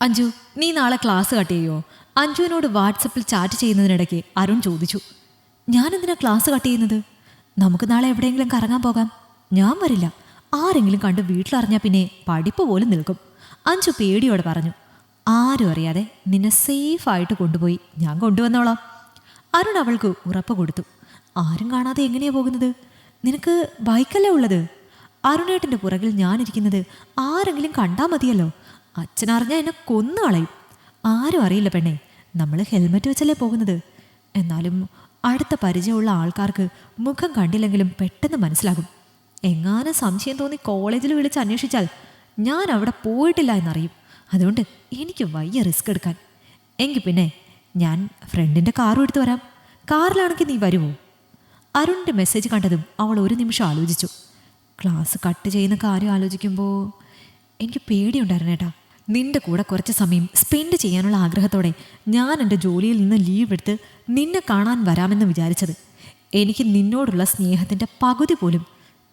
അഞ്ജു, നീ നാളെ class cut ചെയ്യോ? അഞ്ജുവിനോട് വാട്സപ്പിൽ ചാറ്റ് ചെയ്യുന്നതിനിടയ്ക്ക് അരുൺ ചോദിച്ചു. ഞാനെന്തിനാ ക്ലാസ് കട്ട് ചെയ്യുന്നത്? നമുക്ക് നാളെ എവിടെയെങ്കിലും കറങ്ങാൻ പോകാം. ഞാൻ വരില്ല. ആരെങ്കിലും കണ്ട് വീട്ടിലറിഞ്ഞാൽ പിന്നെ പഠിപ്പ് പോലും നിൽക്കും. അഞ്ജു പേടിയോടെ പറഞ്ഞു. ആരും അറിയാതെ നിന്നെ സേഫായിട്ട് കൊണ്ടുപോയി ഞാൻ കൊണ്ടുവന്നോളാം. അരുൺ അവൾക്ക് ഉറപ്പ് കൊടുത്തു. ആരും കാണാതെ എങ്ങനെയാ പോകുന്നത്? നിനക്ക് ബൈക്കല്ലേ ഉള്ളത്? അരുണേട്ടൻ്റെ പുറകിൽ ഞാനിരിക്കുന്നത് ആരെങ്കിലും കണ്ടാൽ മതിയല്ലോ. അച്ഛനറിഞ്ഞാൽ എന്നെ കൊന്നു കളയും. ആരും അറിയില്ല പെണ്ണേ, നമ്മൾ ഹെൽമെറ്റ് വെച്ചല്ലേ പോകുന്നത്. എന്നാലും അടുത്ത പരിചയമുള്ള ആൾക്കാർക്ക് മുഖം കണ്ടില്ലെങ്കിലും പെട്ടെന്ന് മനസ്സിലാകും. എങ്ങാനും സംശയം തോന്നി കോളേജിൽ വിളിച്ച് അന്വേഷിച്ചാൽ ഞാൻ അവിടെ പോയിട്ടില്ല എന്നറിയും. അതുകൊണ്ട് എനിക്ക് വയ്യ റിസ്ക് എടുക്കാൻ. എങ്കിൽ പിന്നെ ഞാൻ ഫ്രണ്ടിൻ്റെ കാറും എടുത്ത് വരാം. കാറിലാണെങ്കിൽ നീ വരുമോ? അരുണിൻ്റെ മെസ്സേജ് കണ്ടതും അവൾ ഒരു നിമിഷം ആലോചിച്ചു. ക്ലാസ് കട്ട് ചെയ്യുന്ന കാര്യം ആലോചിക്കുമ്പോൾ എനിക്ക് പേടിയുണ്ടായിരുന്നേട്ടാ. നിന്റെ കൂടെ കുറച്ച് സമയം സ്പെൻഡ് ചെയ്യാനുള്ള ആഗ്രഹത്തോടെ ഞാൻ എൻ്റെ ജോലിയിൽ നിന്ന് ലീവ് എടുത്ത് നിന്നെ കാണാൻ വരാമെന്ന് വിചാരിച്ചത്. എനിക്ക് നിന്നോടുള്ള സ്നേഹത്തിൻ്റെ പകുതി പോലും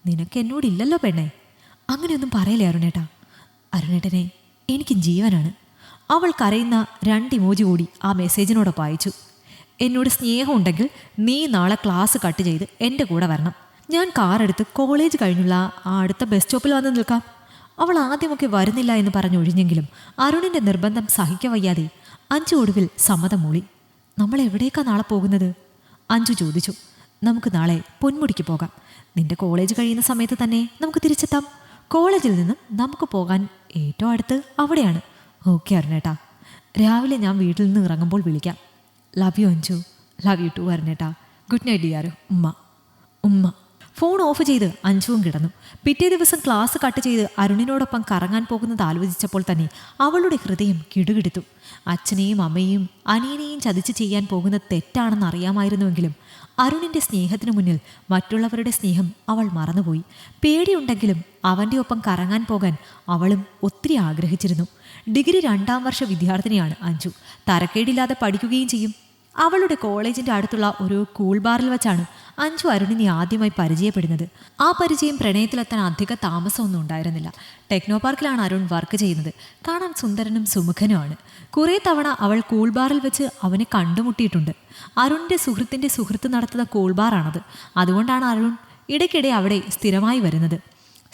നിനക്ക് എന്നോടില്ലല്ലോ പെണ്ണേ. അങ്ങനെയൊന്നും പറയലേ അരുണേട്ടാ. അരുണേട്ടനെ എനിക്ക് ജീവനാണ്. അവൾ കരയുന്ന 2 ഇമോജി കൂടി ആ മെസ്സേജിനോടൊപ്പം അയച്ചു. എന്നോട് സ്നേഹമുണ്ടെങ്കിൽ നീ നാളെ ക്ലാസ് കട്ട് ചെയ്ത് എൻ്റെ കൂടെ വരണം. ഞാൻ കാറെടുത്ത് കോളേജ് കഴിഞ്ഞുള്ള ആ അടുത്ത ബസ് സ്റ്റോപ്പിൽ വന്ന് നിൽക്കാം. അവൾ ആദ്യമൊക്കെ വരുന്നില്ല എന്ന് പറഞ്ഞൊഴിഞ്ഞെങ്കിലും അരുണിൻ്റെ നിർബന്ധം സഹിക്കവയ്യാതെ അഞ്ജു ഒടുവിൽ സമ്മതം മൂളി. നമ്മൾ എവിടേക്കാ നാളെ പോകുന്നത്? അഞ്ജു ചോദിച്ചു. നമുക്ക് നാളെ പൊന്മുടിക്ക് പോകാം. നിന്റെ കോളേജ് കഴിയുന്ന സമയത്ത് തന്നെ നമുക്ക് തിരിച്ചെത്താം. കോളേജിൽ നിന്നും നമുക്ക് പോകാൻ ഏറ്റവും അടുത്ത് അവിടെയാണ്. ഓക്കെ അരുണേട്ടാ, രാവിലെ ഞാൻ വീട്ടിൽ നിന്ന് ഇറങ്ങുമ്പോൾ വിളിക്കാം. Love you Anju. Love you too അരുണേട്ടാ. Good night dear. ഉമ്മ. ഫോൺ ഓഫ് ചെയ്ത് അഞ്ജുവും കിടന്നു. പിറ്റേ ദിവസം ക്ലാസ് കട്ട് ചെയ്ത് അരുണിനോടൊപ്പം കറങ്ങാൻ പോകുന്നത് ആലോചിച്ചപ്പോൾ തന്നെ അവളുടെ ഹൃദയം കിടുകിടുത്തു. അച്ഛനെയും അമ്മയെയും അനിയനെയും ചതിച്ച് ചെയ്യാൻ പോകുന്നത് തെറ്റാണെന്ന് അറിയാമായിരുന്നുവെങ്കിലും അരുണിൻ്റെ സ്നേഹത്തിനു മുന്നിൽ മറ്റുള്ളവരുടെ സ്നേഹം അവൾ മറന്നുപോയി. പേടിയുണ്ടെങ്കിലും അവൻ്റെ ഒപ്പം കറങ്ങാൻ പോകാൻ അവളും ഒത്തിരി ആഗ്രഹിച്ചിരുന്നു. ഡിഗ്രി 2ാം വർഷ വിദ്യാർത്ഥിനിയാണ് അഞ്ജു. തരക്കേടില്ലാതെ പഠിക്കുകയും ചെയ്യും. അവളുടെ കോളേജിൻ്റെ അടുത്തുള്ള ഒരു കൂൾ ബാറിൽ വെച്ചാണ് അഞ്ജു അരുണിനെ ആദ്യമായി പരിചയപ്പെടുന്നത്. ആ പരിചയം പ്രണയത്തിലെത്താൻ അധിക താമസമൊന്നും ഉണ്ടായിരുന്നില്ല. ടെക്നോ പാർക്കിലാണ് അരുൺ വർക്ക് ചെയ്യുന്നത്. കാണാൻ സുന്ദരനും സുമുഖനുമാണ്. കുറേ തവണ അവൾ കൂൾ ബാറിൽ വെച്ച് അവനെ കണ്ടുമുട്ടിയിട്ടുണ്ട്. അരുണിൻ്റെ സുഹൃത്തിൻ്റെ സുഹൃത്ത് നടത്തുന്ന കൂൾ ബാറാണത്. അതുകൊണ്ടാണ് അരുൺ ഇടയ്ക്കിടെ അവിടെ സ്ഥിരമായി വരുന്നത്.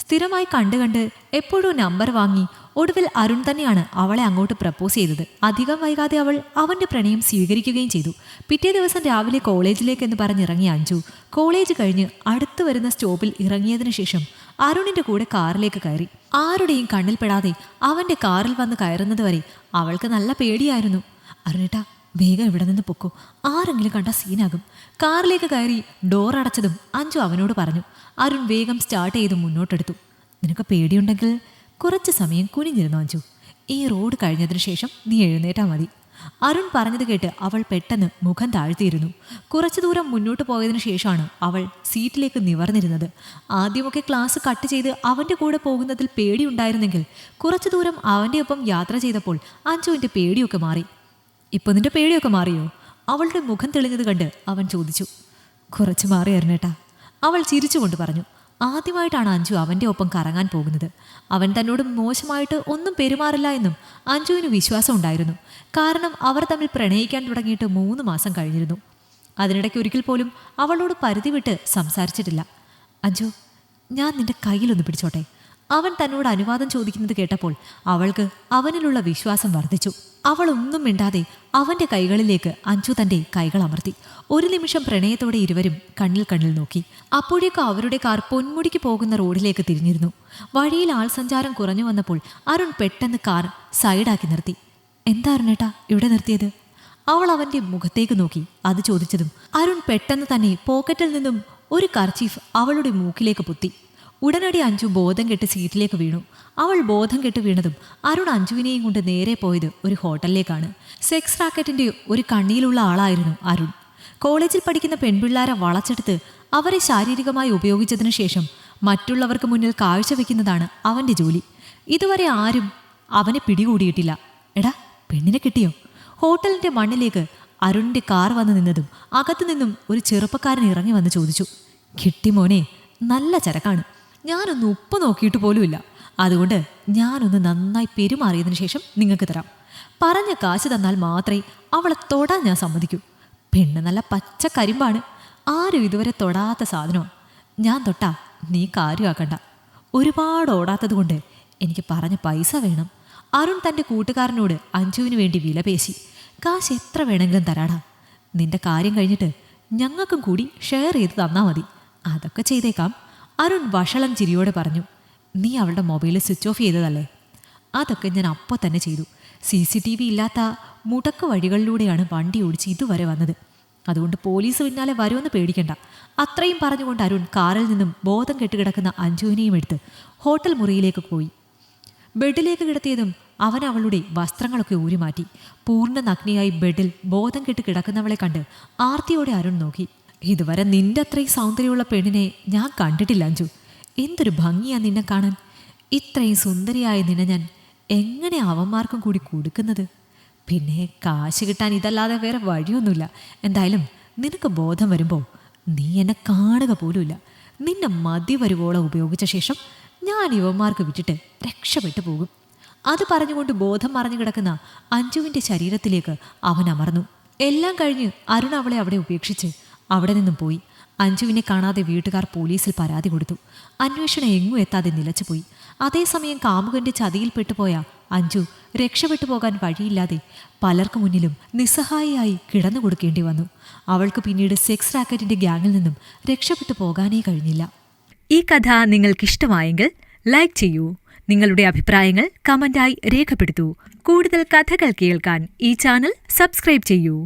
സ്ഥിരമായി കണ്ട് എപ്പോഴും നമ്പർ വാങ്ങി ഒടുവിൽ അരുൺ തന്നെയാണ് അവളെ അങ്ങോട്ട് പ്രപ്പോസ് ചെയ്തത്. അധികം വൈകാതെ അവൾ അവൻ്റെ പ്രണയം സ്വീകരിക്കുകയും ചെയ്തു. പിറ്റേ ദിവസം രാവിലെ കോളേജിലേക്കെന്ന് പറഞ്ഞിറങ്ങിയ അഞ്ജു കോളേജ് കഴിഞ്ഞ് അടുത്ത് വരുന്ന സ്റ്റോപ്പിൽ ഇറങ്ങിയതിനു ശേഷം അരുണിൻ്റെ കൂടെ കാറിലേക്ക് കയറി. ആരുടെയും കണ്ണിൽപ്പെടാതെ അവൻ്റെ കാറിൽ വന്ന് കയറുന്നത് വരെ അവൾക്ക് നല്ല പേടിയായിരുന്നു. അരുണേട്ടാ, വേഗം ഇവിടെ നിന്ന് പൊക്കോ, ആരെങ്കിലും കണ്ട സീനാകും. കാറിലേക്ക് കയറി ഡോർ അടച്ചതും അഞ്ജു അവനോട് പറഞ്ഞു. അരുൺ വേഗം സ്റ്റാർട്ട് ചെയ്ത് മുന്നോട്ടെടുത്തു. നിനക്ക് പേടിയുണ്ടെങ്കിൽ കുറച്ച് സമയം കുനിഞ്ഞിരുന്നു അഞ്ജു. ഈ റോഡ് കഴിഞ്ഞതിന് ശേഷം നീ എഴുന്നേറ്റാൽ മതി. അരുൺ പറഞ്ഞത് കേട്ട് അവൾ പെട്ടെന്ന് മുഖം താഴ്ത്തിയിരുന്നു. കുറച്ചു ദൂരം മുന്നോട്ട് പോയതിനു ശേഷമാണ് അവൾ സീറ്റിലേക്ക് നിവർന്നിരുന്നത്. ആദ്യമൊക്കെ ക്ലാസ് കട്ട് ചെയ്ത് അവൻ്റെ കൂടെ പോകുന്നതിൽ പേടിയുണ്ടായിരുന്നെങ്കിൽ കുറച്ചു ദൂരം അവൻ്റെ ഒപ്പം യാത്ര ചെയ്തപ്പോൾ അഞ്ജുവിൻ്റെ പേടിയൊക്കെ മാറി. ഇപ്പോൾ നിന്റെ പേടിയൊക്കെ മാറിയോ? അവളുടെ മുഖം തെളിഞ്ഞത് കണ്ട് അവൻ ചോദിച്ചു. കുറച്ച് മാറി അരുണേട്ടാ, അവൾ ചിരിച്ചുകൊണ്ട് പറഞ്ഞു. ആദ്യമായിട്ടാണ് അഞ്ജു അവൻ്റെ ഒപ്പം കറങ്ങാൻ പോകുന്നത്. അവൻ തന്നോട് മോശമായിട്ട് ഒന്നും പെരുമാറില്ല എന്നും അഞ്ജുവിന് വിശ്വാസം ഉണ്ടായിരുന്നു. കാരണം അവർ തമ്മിൽ പ്രണയിക്കാൻ തുടങ്ങിയിട്ട് 3 മാസം കഴിഞ്ഞിരുന്നു. അതിനിടയ്ക്ക് ഒരിക്കൽ പോലും അവളോട് പരിധി വിട്ട് സംസാരിച്ചിട്ടില്ല. അഞ്ജു, ഞാൻ നിന്റെ കയ്യിലൊന്ന് പിടിച്ചോട്ടെ? അവൻ തന്നോട് അനുവാദം ചോദിക്കുന്നത് കേട്ടപ്പോൾ അവൾക്ക് അവനിലുള്ള വിശ്വാസം വർദ്ധിച്ചു. അവൾ ഒന്നും മിണ്ടാതെ അവൻ്റെ കൈകളിലേക്ക് അഞ്ജു തൻ്റെ കൈകൾ അമർത്തി. ഒരു നിമിഷം പ്രണയത്തോടെ ഇരുവരും കണ്ണിൽ നോക്കി. അപ്പോഴേക്കും അവരുടെ കാർ പൊന്മുടിക്ക് പോകുന്ന റോഡിലേക്ക് തിരിഞ്ഞിരുന്നു. വഴിയിൽ ആൾസഞ്ചാരം കുറഞ്ഞു വന്നപ്പോൾ അരുൺ പെട്ടെന്ന് കാർ സൈഡാക്കി നിർത്തി. എന്താ അരുണേട്ടാ ഇവിടെ നിർത്തിയത്? അവൾ അവൻ്റെ മുഖത്തേക്ക് നോക്കി അത് ചോദിച്ചതും അരുൺ പെട്ടെന്ന് തന്നെ പോക്കറ്റിൽ നിന്നും ഒരു കർച്ചീഫ് അവളുടെ മൂക്കിലേക്ക് പൊത്തി. ഉടനടി അഞ്ജു ബോധം കെട്ട് സീറ്റിലേക്ക് വീണു. അവൾ ബോധം കെട്ട് വീണതും അരുൺ അഞ്ജുവിനെയും കൊണ്ട് നേരെ പോയത് ഒരു ഹോട്ടലിലേക്കാണ്. സെക്സ് റാക്കറ്റിൻ്റെ ഒരു കണ്ണിയിലുള്ള ആളായിരുന്നു അരുൺ. കോളേജിൽ പഠിക്കുന്ന പെൺപിള്ളാരെ വളച്ചെടുത്ത് അവരെ ശാരീരികമായി ഉപയോഗിച്ചതിനു ശേഷം മറ്റുള്ളവർക്ക് മുന്നിൽ കാഴ്ചവെക്കുന്നതാണ് അവൻ്റെ ജോലി. ഇതുവരെ ആരും അവനെ പിടികൂടിയിട്ടില്ല. എടാ, പെണ്ണിനെ കിട്ടിയോ? ഹോട്ടലിൻ്റെ മണ്ണിലേക്ക് അരുണിൻ്റെ കാർ വന്ന് നിന്നതും അകത്തു നിന്നും ഒരു ചെറുപ്പക്കാരൻ ഇറങ്ങി വന്ന് ചോദിച്ചു. കിട്ടി മോനെ, നല്ല ചരക്കാണ്. ഞാനൊന്ന് ഉപ്പ് നോക്കിയിട്ട് പോലുമില്ല. അതുകൊണ്ട് ഞാനൊന്ന് നന്നായി പെരുമാറിയതിനു ശേഷം നിങ്ങൾക്ക് തരാം. പറഞ്ഞ കാശ് തന്നാൽ മാത്രമേ അവളെ തൊടാൻ ഞാൻ സമ്മതിക്കൂ. പെണ്ണ് നല്ല പച്ച കരിമ്പാണ്. ആരും ഇതുവരെ തൊടാത്ത സാധനമാണ്. ഞാൻ തൊട്ടാ നീ കാര്യമാക്കണ്ട. ഒരുപാട് ഓടാത്തത് കൊണ്ട് എനിക്ക് പറഞ്ഞ പൈസ വേണം. അരുൺ തൻ്റെ കൂട്ടുകാരനോട് അഞ്ജുവിന് വേണ്ടി വില പേശി. കാശ് എത്ര വേണമെങ്കിലും തരാടാ. നിന്റെ കാര്യം കഴിഞ്ഞിട്ട് ഞങ്ങൾക്കും കൂടി ഷെയർ ചെയ്ത് തന്നാൽ മതി. അതൊക്കെ ചെയ്തേക്കാം. അരുൺ വഷളം ചിരിയോടെ പറഞ്ഞു. നീ അവളുടെ മൊബൈൽ സ്വിച്ച് ഓഫ് ചെയ്തതല്ലേ? അതൊക്കെ ഞാൻ അപ്പോൾ തന്നെ ചെയ്തു. CCTV ഇല്ലാത്ത മുടക്ക് വഴികളിലൂടെയാണ് വണ്ടി ഓടിച്ച് ഇതുവരെ വന്നത്. അതുകൊണ്ട് പോലീസ് പിന്നാലെ വരുമെന്ന് പേടിക്കണ്ട. അത്രയും പറഞ്ഞുകൊണ്ട് അരുൺ കാറിൽ നിന്നും ബോധം കെട്ടുകിടക്കുന്ന അഞ്ജുവിനെയും എടുത്ത് ഹോട്ടൽ മുറിയിലേക്ക് പോയി. ബെഡിലേക്ക് കിടത്തിയതും അവൻ അവളുടെ വസ്ത്രങ്ങളൊക്കെ ഊരിമാറ്റി. പൂർണ്ണ നഗ്നിയായി ബെഡിൽ ബോധം കെട്ട് കിടക്കുന്നവളെ കണ്ട് ആർത്തിയോടെ അരുൺ നോക്കി. ഇതുവരെ നിന്റെ അത്രയും സൗന്ദര്യമുള്ള പെണ്ണിനെ ഞാൻ കണ്ടിട്ടില്ല അഞ്ജു. എന്തൊരു ഭംഗിയാ നിന്നെ കാണാൻ. ഇത്രയും സുന്ദരിയായ നിന്നെ ഞാൻ എങ്ങനെ അവന്മാർക്കും കൂടി കൊടുക്കുന്നത്? പിന്നെ കാശ് കിട്ടാൻ ഇതല്ലാതെ വേറെ വഴിയൊന്നുമില്ല. എന്തായാലും നിനക്ക് ബോധം വരുമ്പോൾ നീ എന്നെ കാണുക പോലുമില്ല. നിന്നെ മതി വരുവോളം ഉപയോഗിച്ച ശേഷം ഞാൻ ഇവന്മാർക്ക് വിട്ടിട്ട് രക്ഷപ്പെട്ടു പോകും. അത് പറഞ്ഞുകൊണ്ട് ബോധം മറഞ്ഞു കിടക്കുന്ന അഞ്ജുവിൻ്റെ ശരീരത്തിലേക്ക് അവൻ അമർന്നു. എല്ലാം കഴിഞ്ഞ് അരുൺ അവളെ അവിടെ ഉപേക്ഷിച്ച് അവിടെ നിന്നും പോയി. അഞ്ജുവിനെ കാണാതെ വീട്ടുകാർ പോലീസിൽ പരാതി കൊടുത്തു. അന്വേഷണം എങ്ങും എത്താതെ നിലച്ചുപോയി. അതേസമയം കാമുകന്റെ ചതിയിൽപ്പെട്ടുപോയ അഞ്ജു രക്ഷപ്പെട്ടു പോകാൻ വഴിയില്ലാതെ പലർക്കു മുന്നിലും നിസ്സഹായിയായി കിടന്നു കൊടുക്കേണ്ടി വന്നു. അവൾക്ക് പിന്നീട് സെക്സ് റാക്കറ്റിന്റെ ഗ്യാങ്ങിൽ നിന്നും രക്ഷപ്പെട്ടു പോകാനേ കഴിഞ്ഞില്ല. ഈ കഥ നിങ്ങൾക്കിഷ്ടമായെങ്കിൽ ലൈക്ക് ചെയ്യൂ. നിങ്ങളുടെ അഭിപ്രായങ്ങൾ കമന്റായി രേഖപ്പെടുത്തൂ. കൂടുതൽ കഥകൾ കേൾക്കാൻ ഈ ചാനൽ സബ്സ്ക്രൈബ് ചെയ്യൂ.